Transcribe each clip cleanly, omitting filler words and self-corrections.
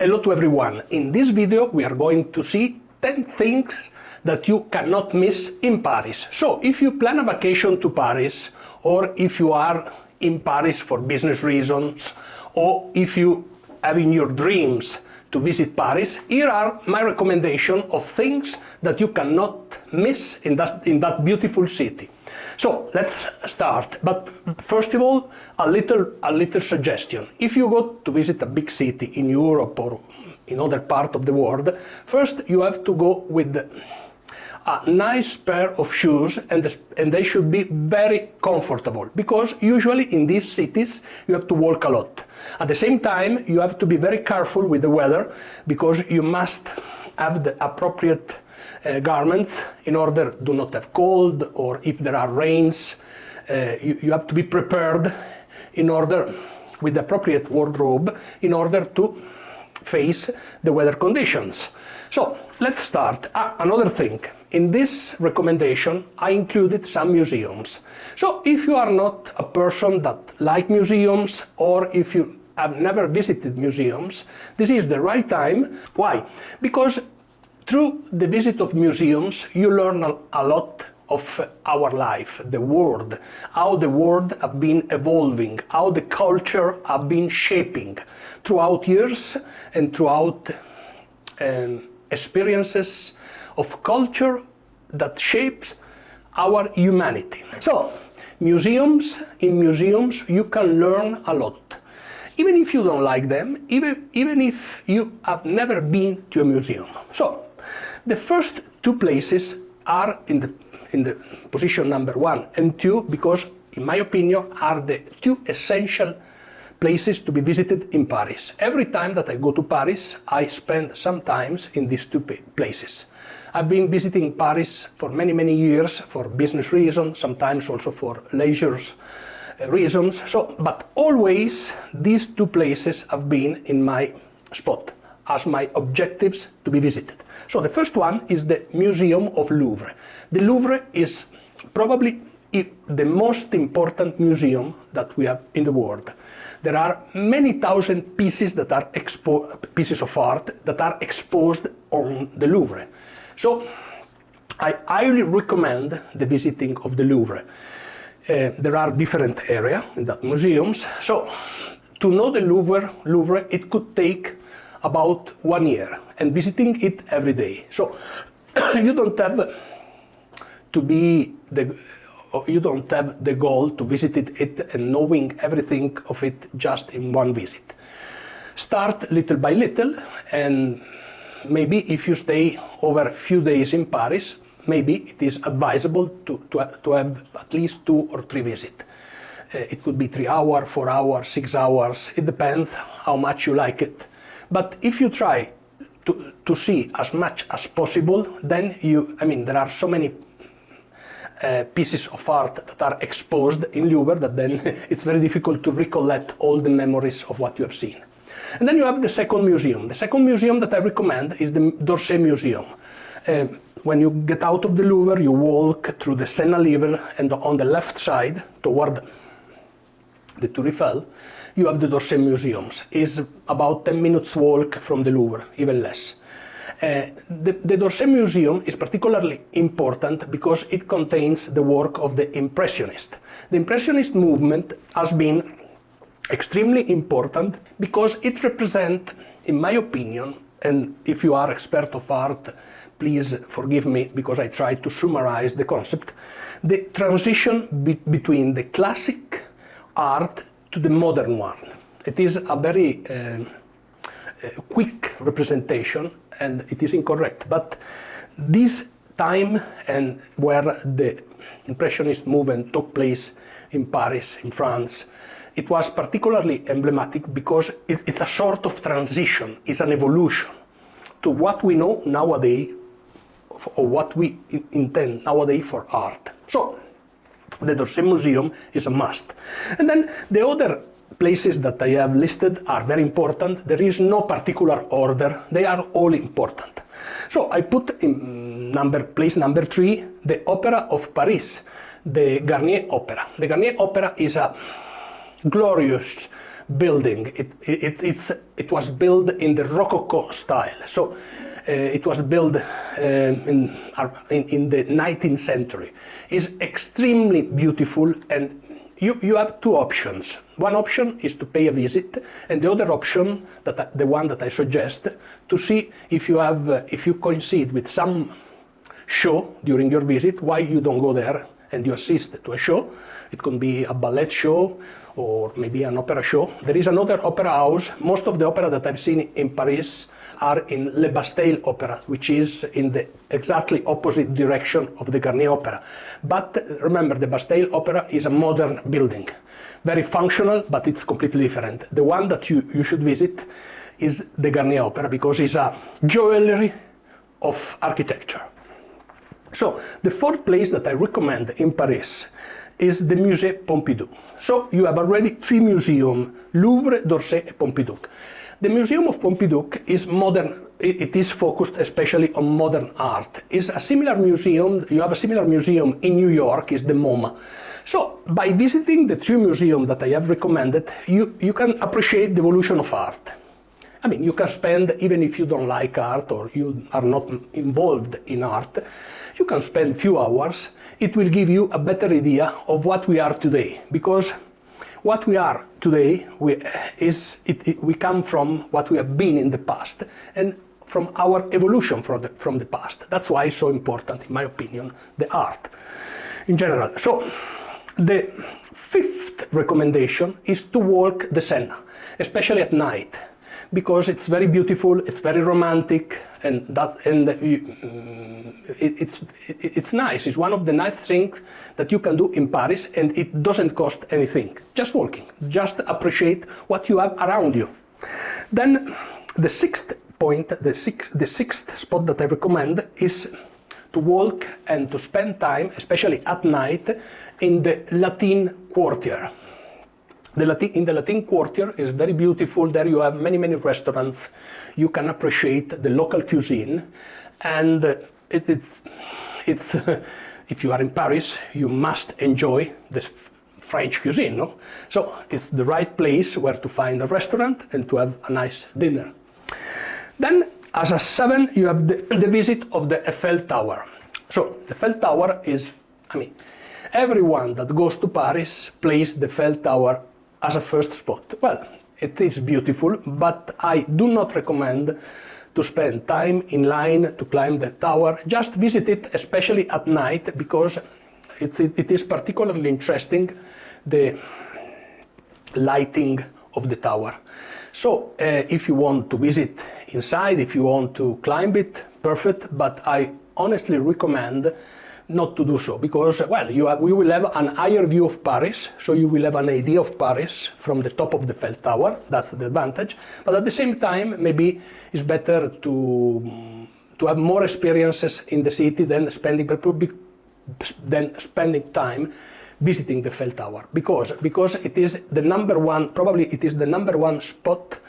Hello to everyone. In this video we are going to see 10 things that you cannot miss in Paris. So if you plan a vacation to Paris, or if you are in Paris for business reasons, or if you have in your dreams to visit Paris, here are my recommendation of things that you cannot miss in that beautiful city. So let's start. But first of all, a little suggestion. If you go to visit a big city in Europe or in other part of the world, first you have to go with a nice pair of shoes, and they should be very comfortable, because usually in these cities you have to walk a lot. At the same time, you have to be very careful with the weather, because you must have the appropriate garments in order to not have cold, or if there are rains, you have to be prepared in order with the appropriate wardrobe in order to face the weather conditions. So let's start. Another thing, in this recommendation I included some museums. So if you are not a person that like museums, or if you have never visited museums, this is the right time. Why? Because through the visit of museums you learn a lot of our life, the world, how the world have been evolving, how the culture have been shaping throughout years and throughout experiences of culture that shapes our humanity. So, in museums you can learn a lot. Even if you don't like them, even if you have never been to a museum. So, the first two places are in the position number 1 and 2, because in my opinion are the two essential places to be visited in Paris. Every time that I go to Paris, I spend some time in these two places. I've been visiting Paris for many years for business reasons, sometimes also for leisure reasons. But always these two places have been in my spot as my objectives to be visited. So the first one is the Museum of Louvre. The Louvre is probably the most important museum that we have in the world. There are many thousand pieces that are pieces of art that are exposed on the Louvre. So I highly recommend the visiting of the Louvre. There are different areas in that museums. So to know the Louvre, it could take about 1 year, and visiting it every day. So you don't have the goal to visit it and knowing everything of it just in one visit. Start little by little, and maybe if you stay over a few days in Paris, maybe it is advisable to have at least 2 or 3 visits. It could be 3 hours, 4 hours, 6 hours, it depends how much you like it. But if you try to see as much as possible, then there are so many pieces of art that are exposed in Louvre that then it's very difficult to recollect all the memories of what you have seen. And then you have the second museum. The second museum that I recommend is the d'Orsay Museum. When you get out of the Louvre, you walk through the Seine River, and on the left side, toward the Tour Eiffel, you have the d'Orsay Museums. It's about 10 minutes walk from the Louvre, even less. The d'Orsay Museum is particularly important because it contains the work of the Impressionists. The Impressionist movement has been extremely important because it represents, in my opinion, and if you are expert of art, please forgive me because I try to summarize the concept, the transition between the classic art to the modern one. It is a very quick representation, and it is incorrect, but this time and where the Impressionist movement took place in Paris, in France, it was particularly emblematic because it's a sort of transition, it's an evolution to what we know nowadays, or what we intend nowadays for art. So the d'Orsay Museum is a must. And then the other places that I have listed are very important. There is no particular order, they are all important. So I put in place number 3 the Opera of Paris, the Garnier Opera. The Garnier Opera is a glorious building. It was built in the Rococo style. So it was built in the 19th century. It's extremely beautiful, and you have two options. One option is to pay a visit, and the other option, the one that I suggest, to see if you coincide with some show during your visit, why you don't go there and you assist to a show. It could be a ballet show or maybe an opera show. There is another opera house. Most of the opera that I've seen in Paris are in Le Bastille Opera, which is in the exactly opposite direction of the Garnier Opera. But remember, the Bastille Opera is a modern building, very functional, but it's completely different. The one that you should visit is the Garnier Opera, because it's a jewelry of architecture. So the fourth place that I recommend in Paris is the Musée Pompidou. So you have already three museums, Louvre, d'Orsay, and Pompidou. The Museum of Pompidou is modern. It is focused especially on modern art. It's a similar museum. You have a similar museum in New York, is the MoMA. So by visiting the three museums that I have recommended, you can appreciate the evolution of art. I mean, you can spend, even if you don't like art or you are not involved in art, you can spend a few hours. It will give you a better idea of what we are today, because what we are today we come from what we have been in the past and from our evolution from the past. That's why it's so important, in my opinion, the art in general. So the fifth recommendation is to walk the Seine, especially at night, because it's very beautiful, it's very romantic, and it's nice. It's one of the nice things that you can do in Paris, and it doesn't cost anything. Just walking, just appreciate what you have around you. Then the sixth point, the sixth spot that I recommend is to walk and to spend time, especially at night, in the Latin Quarter. In the Latin Quarter is very beautiful. There you have many restaurants. You can appreciate the local cuisine, and it's if you are in Paris, you must enjoy this French cuisine, no? So it's the right place where to find a restaurant and to have a nice dinner. Then, as a seven, you have the visit of the Eiffel Tower. So the Eiffel Tower is, I mean, everyone that goes to Paris places the Eiffel Tower as a first spot. Well, it is beautiful, but I do not recommend to spend time in line to climb the tower. Just visit it, especially at night, because it is particularly interesting, the lighting of the tower. So if you want to visit inside, if you want to climb it, perfect, but I honestly recommend not to do so, because, well, we will have an higher view of Paris, so you will have an idea of Paris from the top of the Eiffel Tower. That's the advantage. But at the same time, maybe it's better to have more experiences in the city than spending time visiting the Eiffel Tower, because it is the number one, probably it is the number one spot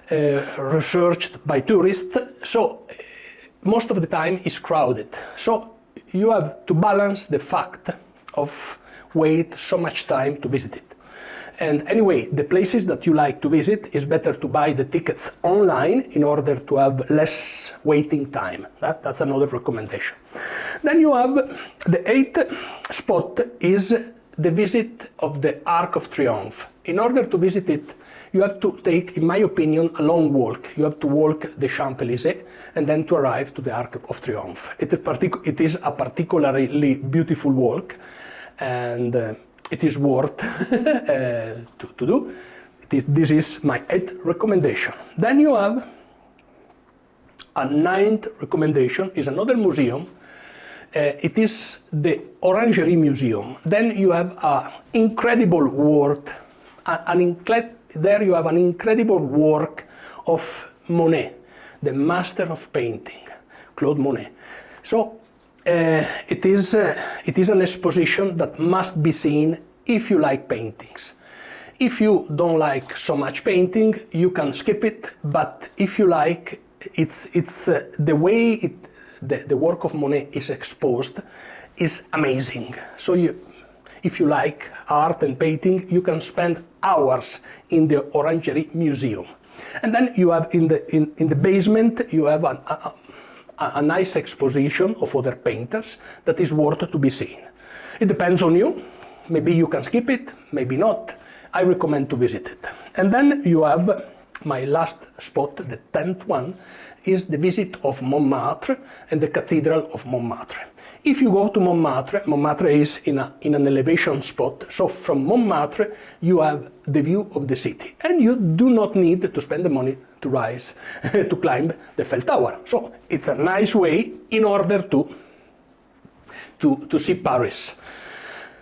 researched by tourists. So most of the time it's crowded. So you have to balance the fact of wait so much time to visit it. And anyway, the places that you like to visit, is better to buy the tickets online in order to have less waiting time. That's another recommendation. Then you have the eighth spot is the visit of the Arc of Triomphe. In order to visit it, you have to take, in my opinion, a long walk. You have to walk the Champs-Élysées and then to arrive to the Arc of Triomphe. It is a particularly beautiful walk, and it is worth to do. This is my eighth recommendation. Then you have a ninth recommendation, is another museum. It is the Orangerie Museum. Then you have an incredible work, there you have an incredible work of Monet, the master of painting, Claude Monet. So it is an exposition that must be seen if you like paintings. If you don't like so much painting, you can skip it, but if you like, it's the way the work of Monet is exposed is amazing. So if you like art and painting, you can spend hours in the Orangerie Museum. And then you have in the basement, you have a nice exposition of other painters that is worth to be seen. It depends on you. Maybe you can skip it, maybe not. I recommend to visit it. And then you have my last spot, the 10th one, is the visit of Montmartre and the Cathedral of Montmartre. If you go to Montmartre, Montmartre is in an elevation spot, so from Montmartre you have the view of the city, and you do not need to spend the money to rise, to climb the Eiffel Tower. So it's a nice way in order to see Paris.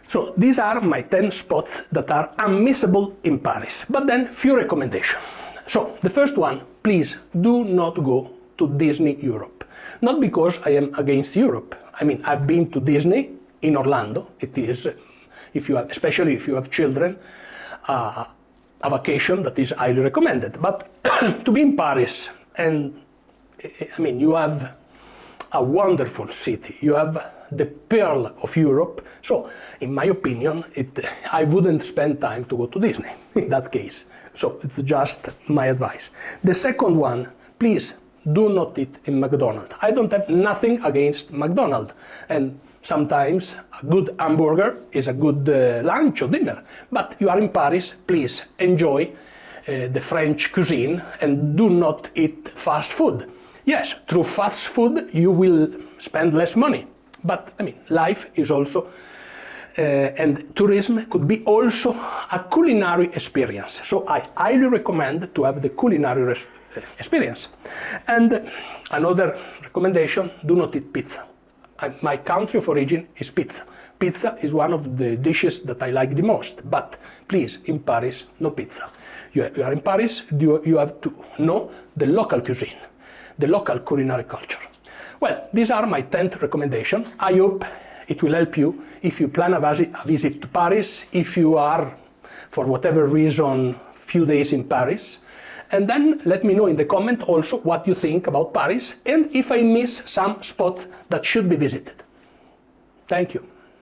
So these are my 10 spots that are unmissable in Paris, but then few recommendations. So the first one, please do not go to Disney Europe. Not because I am against Europe. I mean, I've been to Disney in Orlando. It is, especially if you have children, a vacation that is highly recommended. But to be in Paris, and I mean, you have a wonderful city. You have the pearl of Europe. So, in my opinion, I wouldn't spend time to go to Disney in that case. So, it's just my advice. The second one, please do not eat in McDonald's. I don't have nothing against McDonald's. And sometimes a good hamburger is a good lunch or dinner. But you are in Paris, please enjoy the French cuisine and do not eat fast food. Yes, through fast food you will spend less money. But I mean, life is also, and tourism could be also a culinary experience. So I highly recommend to have the culinary experience. And another recommendation, do not eat pizza. My country of origin is pizza. Pizza is one of the dishes that I like the most, but please, in Paris, no pizza. You are in Paris, you have to know the local cuisine, the local culinary culture. Well, these are my 10th recommendations. I hope it will help you if you plan a visit to Paris, if you are, for whatever reason, few days in Paris. And then let me know in the comment also what you think about Paris and if I miss some spots that should be visited. Thank you.